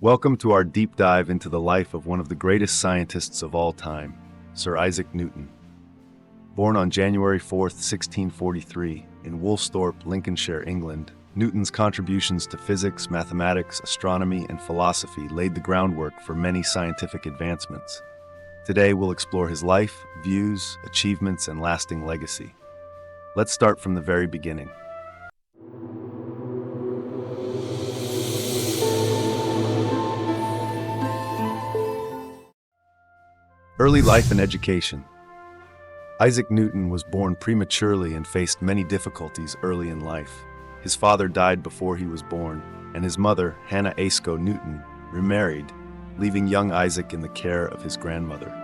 Welcome to our deep dive into the life of one of the greatest scientists of all time, Sir Isaac Newton. Born on January 4, 1643, in Woolsthorpe, Lincolnshire, England, Newton's contributions to physics, mathematics, astronomy, and philosophy laid the groundwork for many scientific advancements. Today we'll explore his life, views, achievements, and lasting legacy. Let's start from the very beginning. Early life and education. Isaac Newton was born prematurely and faced many difficulties early in life. His father died before he was born, and his mother, Hannah Asco Newton, remarried, leaving young Isaac in the care of his grandmother.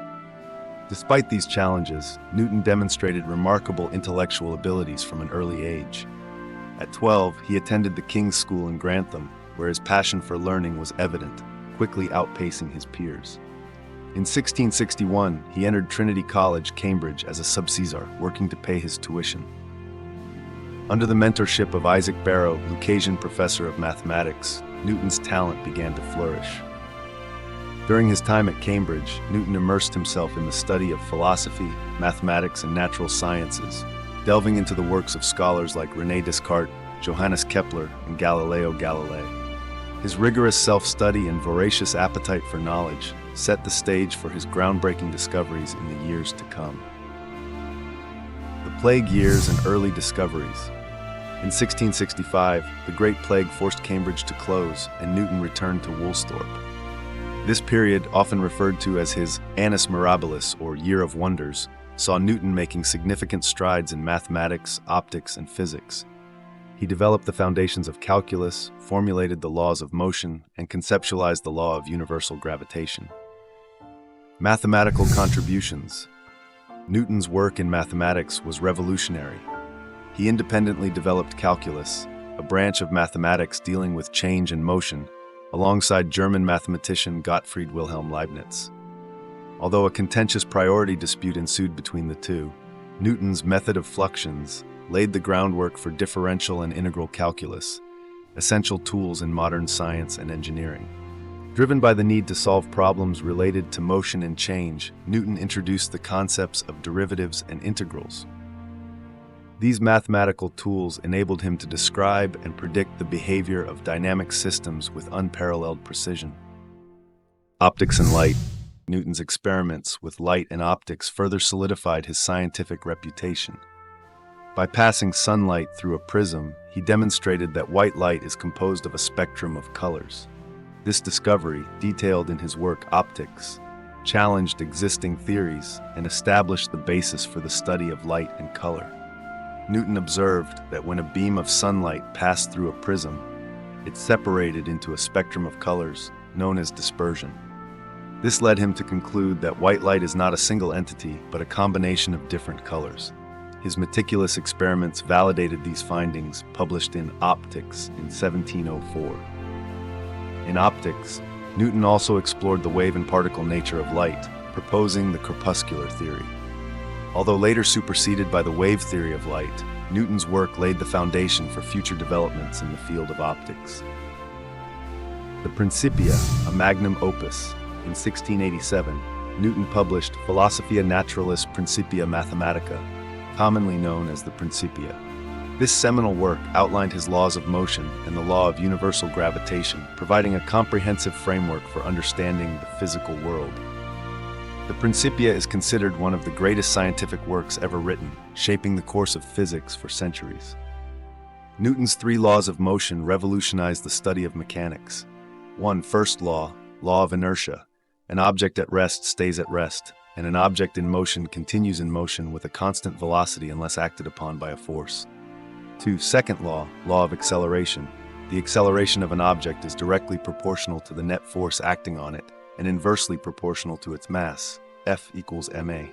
Despite these challenges, Newton demonstrated remarkable intellectual abilities from an early age. At 12, he attended the King's School in Grantham, where his passion for learning was evident, quickly outpacing his peers. In 1661, he entered Trinity College, Cambridge, as a sub-Caesar, working to pay his tuition. Under the mentorship of Isaac Barrow, Lucasian professor of mathematics, Newton's talent began to flourish. During his time at Cambridge, Newton immersed himself in the study of philosophy, mathematics, and natural sciences, delving into the works of scholars like René Descartes, Johannes Kepler, and Galileo Galilei. His rigorous self-study and voracious appetite for knowledge set the stage for his groundbreaking discoveries in the years to come. The Plague Years and Early Discoveries. In 1665, the Great Plague forced Cambridge to close, and Newton returned to Woolsthorpe. This period, often referred to as his Annus Mirabilis, or Year of Wonders, saw Newton making significant strides in mathematics, optics, and physics. He developed the foundations of calculus, formulated the laws of motion, and conceptualized the law of universal gravitation. Mathematical contributions. Newton's work in mathematics was revolutionary. He independently developed calculus, a branch of mathematics dealing with change and motion, alongside German mathematician Gottfried Wilhelm Leibniz. Although a contentious priority dispute ensued between the two, Newton's method of fluxions laid the groundwork for differential and integral calculus, essential tools in modern science and engineering. Driven by the need to solve problems related to motion and change, Newton introduced the concepts of derivatives and integrals. These mathematical tools enabled him to describe and predict the behavior of dynamic systems with unparalleled precision. Optics and light. Newton's experiments with light and optics further solidified his scientific reputation. By passing sunlight through a prism, he demonstrated that white light is composed of a spectrum of colors. This discovery, detailed in his work Optics, challenged existing theories and established the basis for the study of light and color. Newton observed that when a beam of sunlight passed through a prism, it separated into a spectrum of colors known as dispersion. This led him to conclude that white light is not a single entity, but a combination of different colors. His meticulous experiments validated these findings, published in Optics in 1704. In Optics, Newton also explored the wave and particle nature of light, proposing the corpuscular theory. Although later superseded by the wave theory of light, Newton's work laid the foundation for future developments in the field of optics. The Principia, a magnum opus. In 1687, Newton published Philosophiae Naturalis Principia Mathematica, commonly known as the Principia. This seminal work outlined his laws of motion and the law of universal gravitation, providing a comprehensive framework for understanding the physical world. The Principia is considered one of the greatest scientific works ever written, shaping the course of physics for centuries. Newton's three laws of motion revolutionized the study of mechanics. 1. First law, law of inertia. An object at rest stays at rest, and an object in motion continues in motion with a constant velocity unless acted upon by a force. 2. Second law, law of acceleration. The acceleration of an object is directly proportional to the net force acting on it, and inversely proportional to its mass, F equals ma.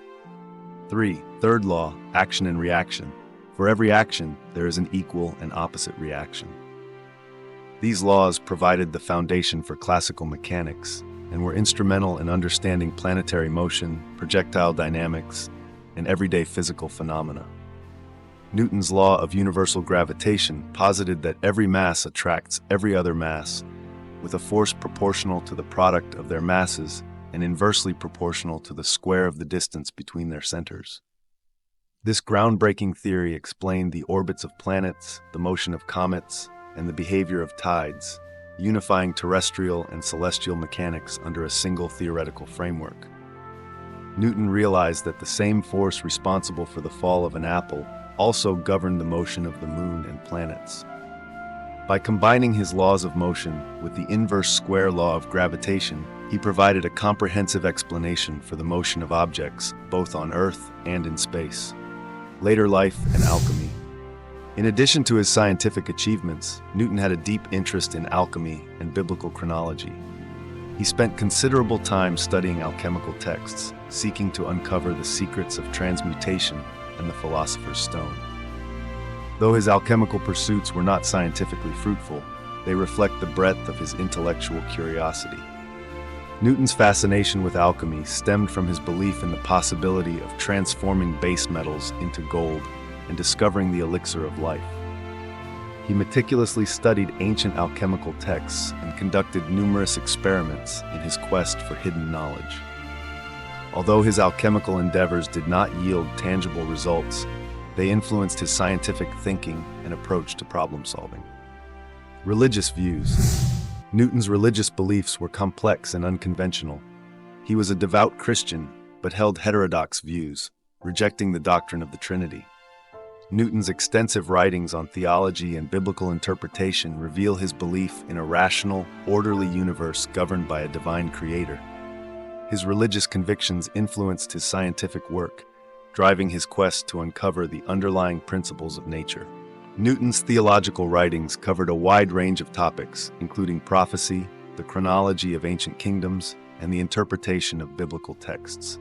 3. Third law, action and reaction. For every action, there is an equal and opposite reaction. These laws provided the foundation for classical mechanics, and were instrumental in understanding planetary motion, projectile dynamics, and everyday physical phenomena. Newton's law of universal gravitation posited that every mass attracts every other mass, with a force proportional to the product of their masses and inversely proportional to the square of the distance between their centers. This groundbreaking theory explained the orbits of planets, the motion of comets, and the behavior of tides, unifying terrestrial and celestial mechanics under a single theoretical framework. Newton realized that the same force responsible for the fall of an apple also governed the motion of the moon and planets. By combining his laws of motion with the inverse square law of gravitation, he provided a comprehensive explanation for the motion of objects, both on Earth and in space. Later life and alchemy. In addition to his scientific achievements, Newton had a deep interest in alchemy and biblical chronology. He spent considerable time studying alchemical texts, seeking to uncover the secrets of transmutation and the philosopher's stone. Though his alchemical pursuits were not scientifically fruitful, they reflect the breadth of his intellectual curiosity. Newton's fascination with alchemy stemmed from his belief in the possibility of transforming base metals into gold and discovering the elixir of life. He meticulously studied ancient alchemical texts and conducted numerous experiments in his quest for hidden knowledge. Although his alchemical endeavors did not yield tangible results, they influenced his scientific thinking and approach to problem solving. Religious views. Newton's religious beliefs were complex and unconventional. He was a devout Christian, but held heterodox views, rejecting the doctrine of the Trinity. Newton's extensive writings on theology and biblical interpretation reveal his belief in a rational, orderly universe governed by a divine creator. His religious convictions influenced his scientific work, driving his quest to uncover the underlying principles of nature. Newton's theological writings covered a wide range of topics, including prophecy, the chronology of ancient kingdoms, and the interpretation of biblical texts.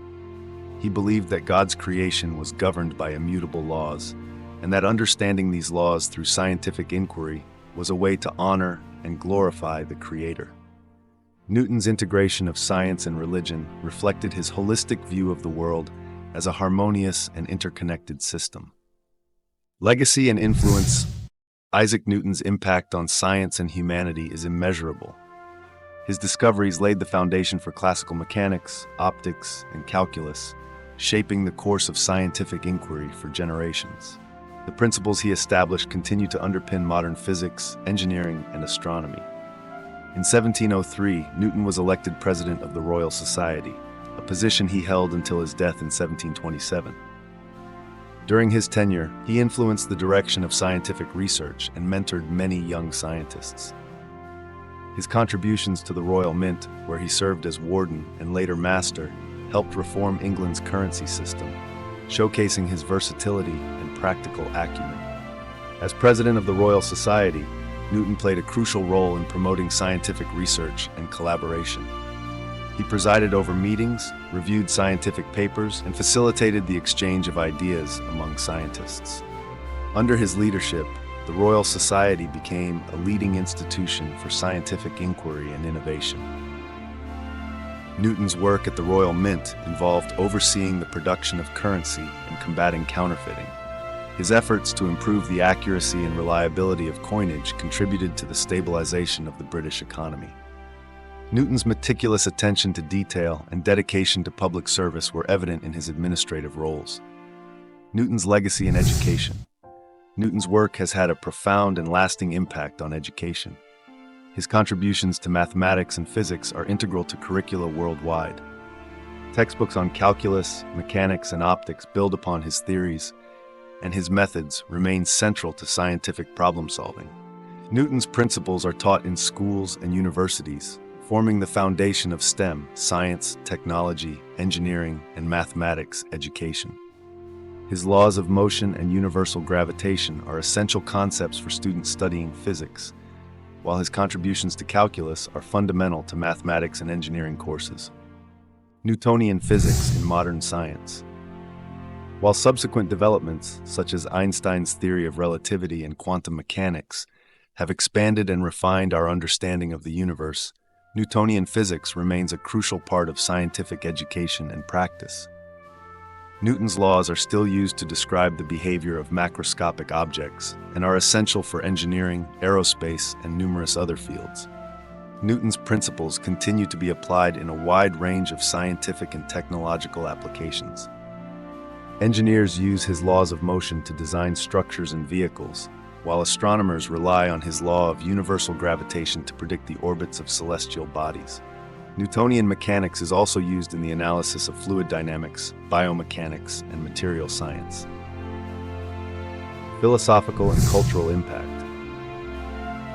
He believed that God's creation was governed by immutable laws, and that understanding these laws through scientific inquiry was a way to honor and glorify the Creator. Newton's integration of science and religion reflected his holistic view of the world as a harmonious and interconnected system. Legacy and influence. Isaac Newton's impact on science and humanity is immeasurable. His discoveries laid the foundation for classical mechanics, optics, and calculus, shaping the course of scientific inquiry for generations. The principles he established continue to underpin modern physics, engineering, and astronomy. In 1703, Newton was elected president of the Royal Society, a position he held until his death in 1727. During his tenure, he influenced the direction of scientific research and mentored many young scientists. His contributions to the Royal Mint, where he served as warden and later master, helped reform England's currency system, showcasing his versatility and practical acumen. As president of the Royal Society, Newton played a crucial role in promoting scientific research and collaboration. He presided over meetings, reviewed scientific papers, and facilitated the exchange of ideas among scientists. Under his leadership, the Royal Society became a leading institution for scientific inquiry and innovation. Newton's work at the Royal Mint involved overseeing the production of currency and combating counterfeiting. His efforts to improve the accuracy and reliability of coinage contributed to the stabilization of the British economy. Newton's meticulous attention to detail and dedication to public service were evident in his administrative roles. Newton's legacy in education. Newton's work has had a profound and lasting impact on education. His contributions to mathematics and physics are integral to curricula worldwide. Textbooks on calculus, mechanics, and optics build upon his theories, and his methods remain central to scientific problem solving. Newton's principles are taught in schools and universities, forming the foundation of STEM, science, technology, engineering, and mathematics education. His laws of motion and universal gravitation are essential concepts for students studying physics, while his contributions to calculus are fundamental to mathematics and engineering courses. Newtonian physics in modern science. While subsequent developments, such as Einstein's theory of relativity and quantum mechanics, have expanded and refined our understanding of the universe, Newtonian physics remains a crucial part of scientific education and practice. Newton's laws are still used to describe the behavior of macroscopic objects and are essential for engineering, aerospace, and numerous other fields. Newton's principles continue to be applied in a wide range of scientific and technological applications. Engineers use his laws of motion to design structures and vehicles, while astronomers rely on his law of universal gravitation to predict the orbits of celestial bodies. Newtonian mechanics is also used in the analysis of fluid dynamics, biomechanics, and material science. Philosophical and cultural impact.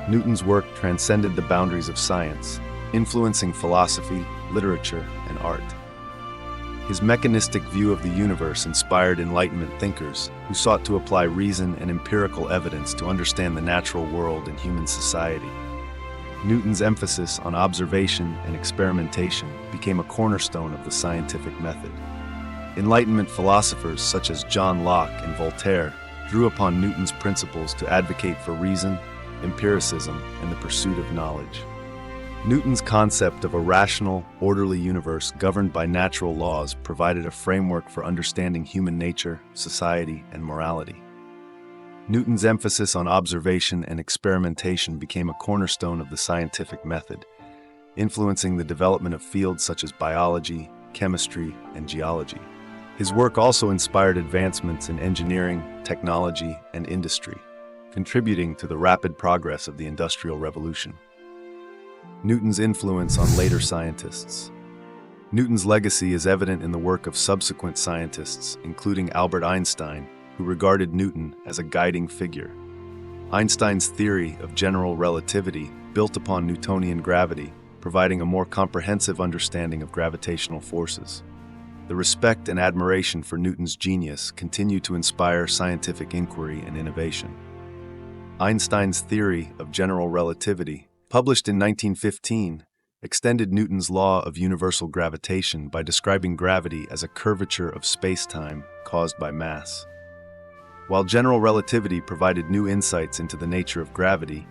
Newton's work transcended the boundaries of science, influencing philosophy, literature, and art. His mechanistic view of the universe inspired Enlightenment thinkers who sought to apply reason and empirical evidence to understand the natural world and human society. Newton's emphasis on observation and experimentation became a cornerstone of the scientific method. Enlightenment philosophers such as John Locke and Voltaire drew upon Newton's principles to advocate for reason, empiricism, and the pursuit of knowledge. Newton's concept of a rational, orderly universe governed by natural laws provided a framework for understanding human nature, society, and morality. Newton's emphasis on observation and experimentation became a cornerstone of the scientific method, influencing the development of fields such as biology, chemistry, and geology. His work also inspired advancements in engineering, technology, and industry, contributing to the rapid progress of the Industrial Revolution. Newton's influence on later scientists. Newton's legacy is evident in the work of subsequent scientists, including Albert Einstein, who regarded Newton as a guiding figure. Einstein's theory of general relativity built upon Newtonian gravity, providing a more comprehensive understanding of gravitational forces. The respect and admiration for Newton's genius continue to inspire scientific inquiry and innovation. Einstein's theory of general relativity, published in 1915, extended Newton's law of universal gravitation by describing gravity as a curvature of space-time caused by mass. While general relativity provided new insights into the nature of gravity,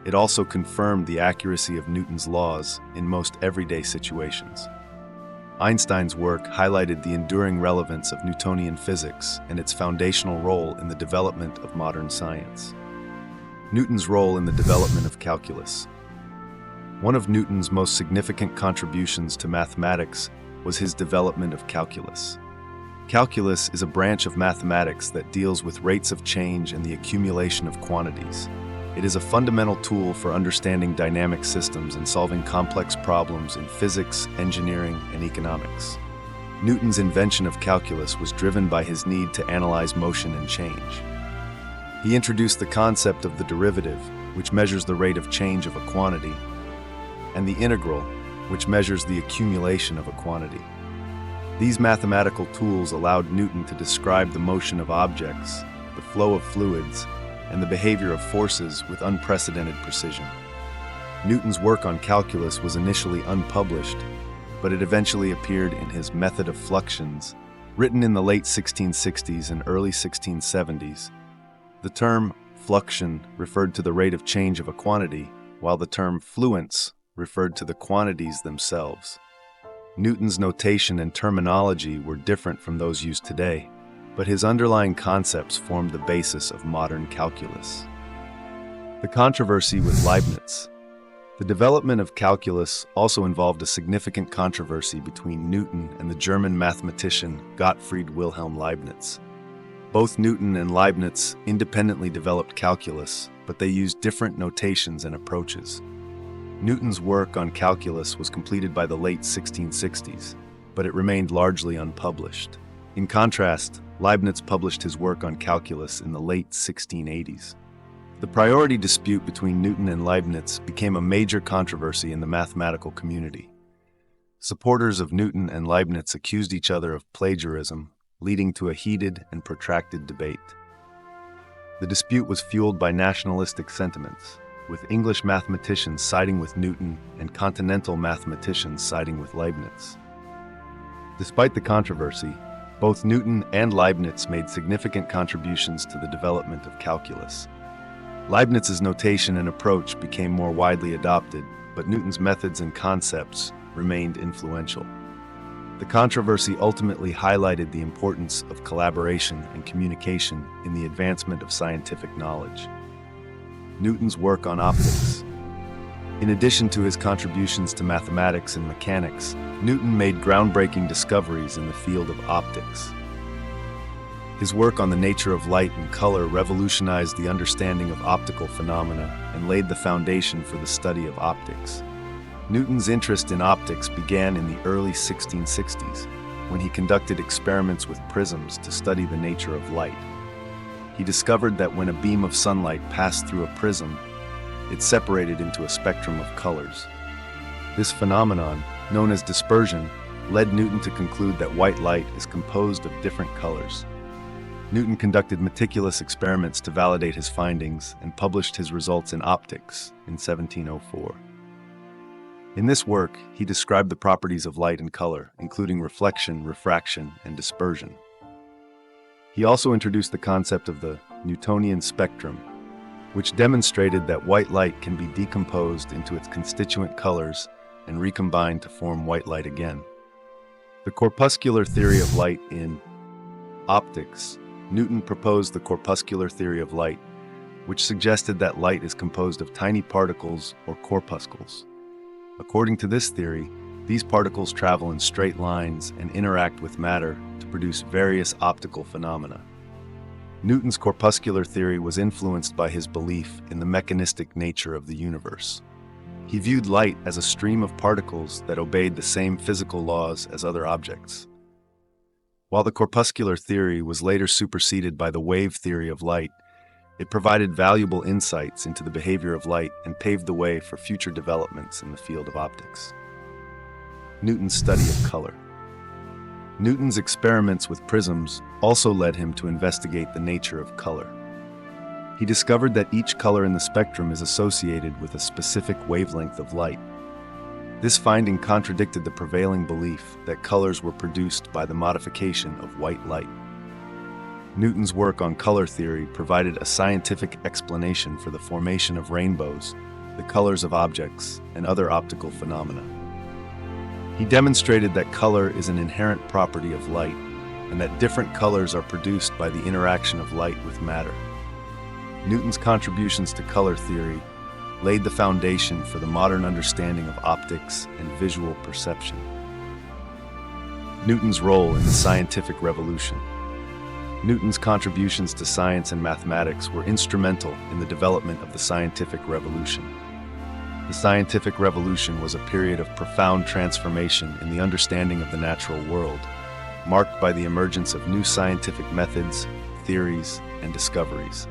it also confirmed the accuracy of Newton's laws in most everyday situations. Einstein's work highlighted the enduring relevance of Newtonian physics and its foundational role in the development of modern science. Newton's role in the development of calculus. One of Newton's most significant contributions to mathematics was his development of calculus. Calculus is a branch of mathematics that deals with rates of change and the accumulation of quantities. It is a fundamental tool for understanding dynamic systems and solving complex problems in physics, engineering, and economics. Newton's invention of calculus was driven by his need to analyze motion and change. He introduced the concept of the derivative, which measures the rate of change of a quantity, and the integral, which measures the accumulation of a quantity. These mathematical tools allowed Newton to describe the motion of objects, the flow of fluids, and the behavior of forces with unprecedented precision. Newton's work on calculus was initially unpublished, but it eventually appeared in his Method of Fluxions, written in the late 1660s and early 1670s. The term fluxion referred to the rate of change of a quantity, while the term fluence referred to the quantities themselves. Newton's notation and terminology were different from those used today, but his underlying concepts formed the basis of modern calculus. The controversy with Leibniz. The development of calculus also involved a significant controversy between Newton and the German mathematician Gottfried Wilhelm Leibniz. Both Newton and Leibniz independently developed calculus, but they used different notations and approaches. Newton's work on calculus was completed by the late 1660s, but it remained largely unpublished. In contrast, Leibniz published his work on calculus in the late 1680s. The priority dispute between Newton and Leibniz became a major controversy in the mathematical community. Supporters of Newton and Leibniz accused each other of plagiarism, leading to a heated and protracted debate. The dispute was fueled by nationalistic sentiments, with English mathematicians siding with Newton and continental mathematicians siding with Leibniz. Despite the controversy, both Newton and Leibniz made significant contributions to the development of calculus. Leibniz's notation and approach became more widely adopted, but Newton's methods and concepts remained influential. The controversy ultimately highlighted the importance of collaboration and communication in the advancement of scientific knowledge. Newton's work on optics. In addition to his contributions to mathematics and mechanics, Newton made groundbreaking discoveries in the field of optics. His work on the nature of light and color revolutionized the understanding of optical phenomena and laid the foundation for the study of optics. Newton's interest in optics began in the early 1660s, when he conducted experiments with prisms to study the nature of light. He discovered that when a beam of sunlight passed through a prism, it separated into a spectrum of colors. This phenomenon, known as dispersion, led Newton to conclude that white light is composed of different colors. Newton conducted meticulous experiments to validate his findings and published his results in Optics in 1704. In this work, he described the properties of light and color, including reflection, refraction, and dispersion. He also introduced the concept of the Newtonian spectrum, which demonstrated that white light can be decomposed into its constituent colors and recombined to form white light again. The corpuscular theory of light in Optics. Newton proposed the corpuscular theory of light, which suggested that light is composed of tiny particles or corpuscles. According to this theory, these particles travel in straight lines and interact with matter to produce various optical phenomena. Newton's corpuscular theory was influenced by his belief in the mechanistic nature of the universe. He viewed light as a stream of particles that obeyed the same physical laws as other objects. While the corpuscular theory was later superseded by the wave theory of light, it provided valuable insights into the behavior of light and paved the way for future developments in the field of optics. Newton's study of color. Newton's experiments with prisms also led him to investigate the nature of color. He discovered that each color in the spectrum is associated with a specific wavelength of light. This finding contradicted the prevailing belief that colors were produced by the modification of white light. Newton's work on color theory provided a scientific explanation for the formation of rainbows, the colors of objects, and other optical phenomena. He demonstrated that color is an inherent property of light, and that different colors are produced by the interaction of light with matter. Newton's contributions to color theory laid the foundation for the modern understanding of optics and visual perception. Newton's role in the scientific revolution. Newton's contributions to science and mathematics were instrumental in the development of the scientific revolution. The scientific revolution was a period of profound transformation in the understanding of the natural world, marked by the emergence of new scientific methods, theories, and discoveries.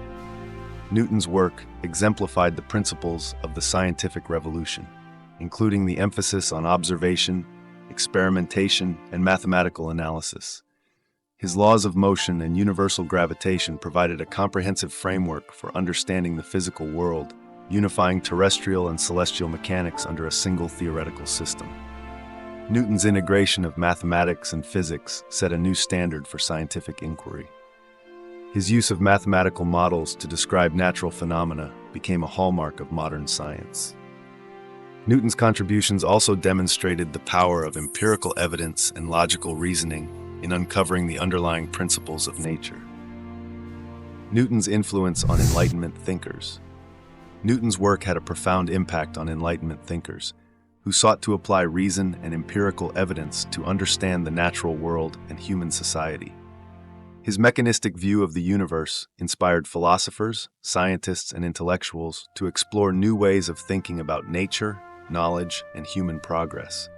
Newton's work exemplified the principles of the scientific revolution, including the emphasis on observation, experimentation, and mathematical analysis. His laws of motion and universal gravitation provided a comprehensive framework for understanding the physical world, unifying terrestrial and celestial mechanics under a single theoretical system. Newton's integration of mathematics and physics set a new standard for scientific inquiry. His use of mathematical models to describe natural phenomena became a hallmark of modern science. Newton's contributions also demonstrated the power of empirical evidence and logical reasoning in uncovering the underlying principles of nature. Newton's influence on Enlightenment thinkers. Newton's work had a profound impact on Enlightenment thinkers, who sought to apply reason and empirical evidence to understand the natural world and human society. His mechanistic view of the universe inspired philosophers, scientists, and intellectuals to explore new ways of thinking about nature, knowledge, and human progress.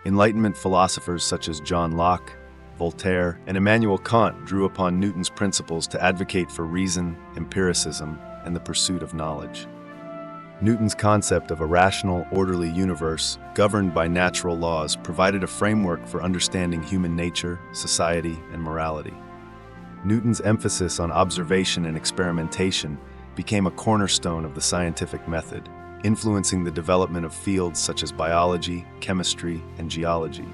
Enlightenment philosophers such as John Locke, Voltaire, and Immanuel Kant drew upon Newton's principles to advocate for reason, empiricism, and the pursuit of knowledge. Newton's concept of a rational, orderly universe governed by natural laws provided a framework for understanding human nature, society, and morality. Newton's emphasis on observation and experimentation became a cornerstone of the scientific method, influencing the development of fields such as biology, chemistry, and geology.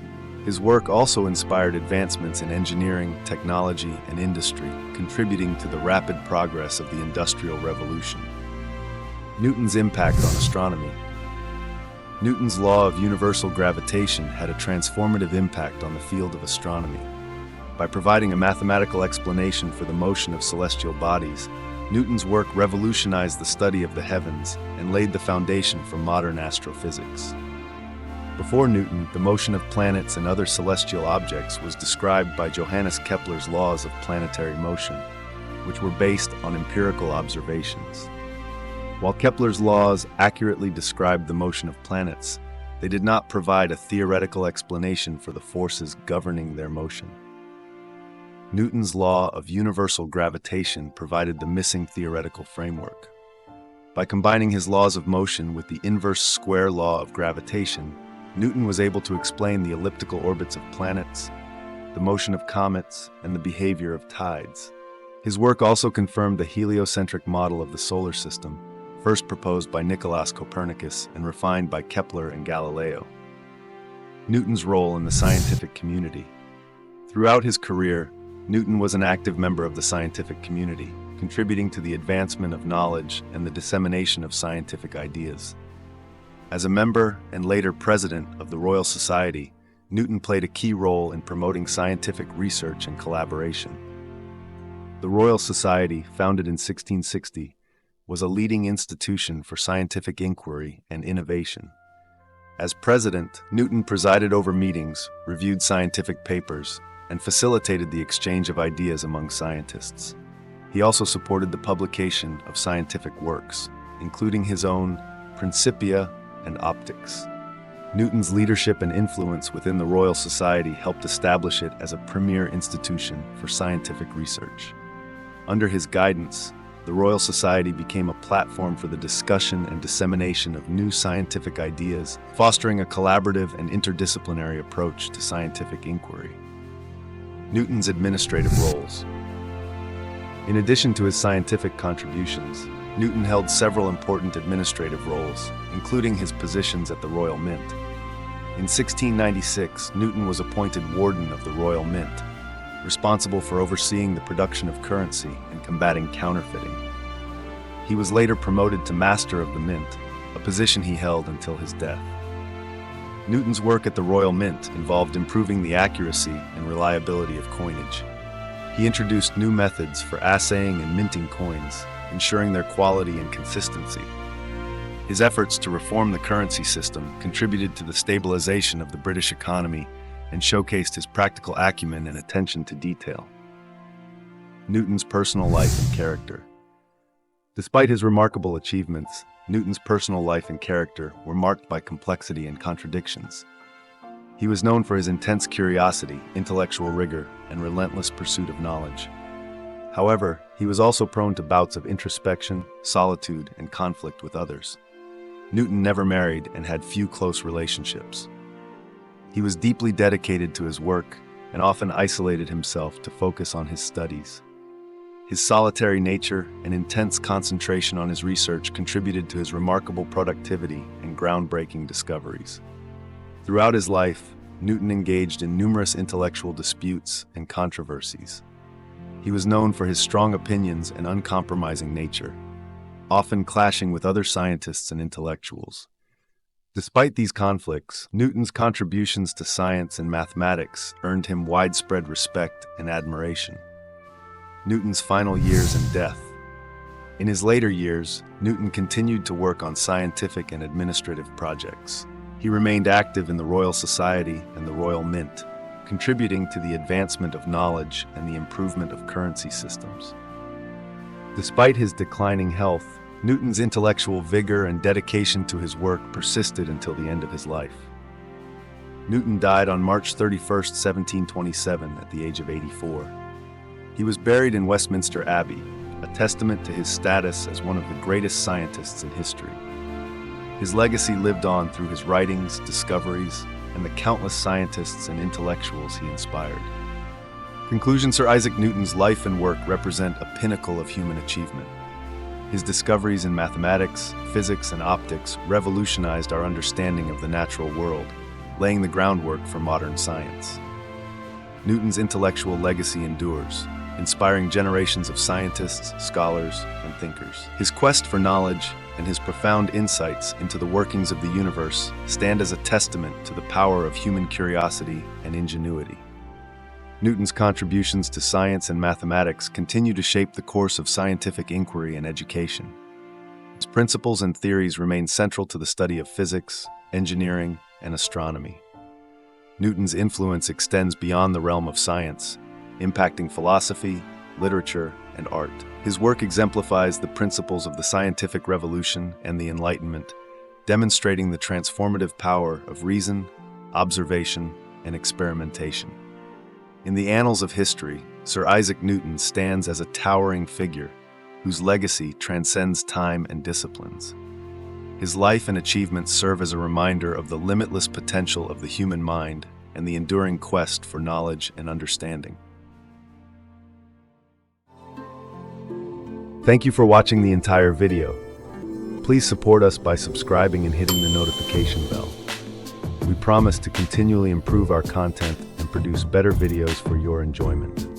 His work also inspired advancements in engineering, technology, and industry, contributing to the rapid progress of the Industrial Revolution. Newton's impact on astronomy. Newton's law of universal gravitation had a transformative impact on the field of astronomy. By providing a mathematical explanation for the motion of celestial bodies, Newton's work revolutionized the study of the heavens and laid the foundation for modern astrophysics. Before Newton, the motion of planets and other celestial objects was described by Johannes Kepler's laws of planetary motion, which were based on empirical observations. While Kepler's laws accurately described the motion of planets, they did not provide a theoretical explanation for the forces governing their motion. Newton's law of universal gravitation provided the missing theoretical framework. By combining his laws of motion with the inverse square law of gravitation, Newton was able to explain the elliptical orbits of planets, the motion of comets, and the behavior of tides. His work also confirmed the heliocentric model of the solar system, first proposed by Nicolaus Copernicus and refined by Kepler and Galileo. Newton's role in the scientific community. Throughout his career, Newton was an active member of the scientific community, contributing to the advancement of knowledge and the dissemination of scientific ideas. As a member and later president of the Royal Society, Newton played a key role in promoting scientific research and collaboration. The Royal Society, founded in 1660, was a leading institution for scientific inquiry and innovation. As president, Newton presided over meetings, reviewed scientific papers, and facilitated the exchange of ideas among scientists. He also supported the publication of scientific works, including his own Principia and Optics. Newton's leadership and influence within the Royal Society helped establish it as a premier institution for scientific research. Under his guidance, the Royal Society became a platform for the discussion and dissemination of new scientific ideas, fostering a collaborative and interdisciplinary approach to scientific inquiry. Newton's administrative roles. In addition to his scientific contributions, Newton held several important administrative roles, including his positions at the Royal Mint. In 1696, Newton was appointed Warden of the Royal Mint, responsible for overseeing the production of currency and combating counterfeiting. He was later promoted to Master of the Mint, a position he held until his death. Newton's work at the Royal Mint involved improving the accuracy and reliability of coinage. He introduced new methods for assaying and minting coins, ensuring their quality and consistency. His efforts to reform the currency system contributed to the stabilization of the British economy and showcased his practical acumen and attention to detail. Newton's personal life and character. Despite his remarkable achievements, Newton's personal life and character were marked by complexity and contradictions. He was known for his intense curiosity, intellectual rigor, and relentless pursuit of knowledge. However, he was also prone to bouts of introspection, solitude, and conflict with others. Newton never married and had few close relationships. He was deeply dedicated to his work and often isolated himself to focus on his studies. His solitary nature and intense concentration on his research contributed to his remarkable productivity and groundbreaking discoveries. Throughout his life, Newton engaged in numerous intellectual disputes and controversies. He was known for his strong opinions and uncompromising nature, often clashing with other scientists and intellectuals. Despite these conflicts, Newton's contributions to science and mathematics earned him widespread respect and admiration. Newton's final years and death. In his later years, Newton continued to work on scientific and administrative projects. He remained active in the Royal Society and the Royal Mint, contributing to the advancement of knowledge and the improvement of currency systems. Despite his declining health, Newton's intellectual vigor and dedication to his work persisted until the end of his life. Newton died on March 31, 1727, at the age of 84. He was buried in Westminster Abbey, a testament to his status as one of the greatest scientists in history. His legacy lived on through his writings, discoveries, and the countless scientists and intellectuals he inspired. Conclusion: Sir Isaac Newton's life and work represent a pinnacle of human achievement. His discoveries in mathematics, physics, and optics revolutionized our understanding of the natural world, laying the groundwork for modern science. Newton's intellectual legacy endures, inspiring generations of scientists, scholars, and thinkers. His quest for knowledge and his profound insights into the workings of the universe stand as a testament to the power of human curiosity and ingenuity. Newton's contributions to science and mathematics continue to shape the course of scientific inquiry and education. His principles and theories remain central to the study of physics, engineering, and astronomy. Newton's influence extends beyond the realm of science, impacting philosophy, literature, and art. His work exemplifies the principles of the scientific revolution and the Enlightenment, demonstrating the transformative power of reason, observation, and experimentation. In the annals of history, Sir Isaac Newton stands as a towering figure whose legacy transcends time and disciplines. His life and achievements serve as a reminder of the limitless potential of the human mind and the enduring quest for knowledge and understanding. Thank you for watching the entire video. Please support us by subscribing and hitting the notification bell. We promise to continually improve our content and produce better videos for your enjoyment.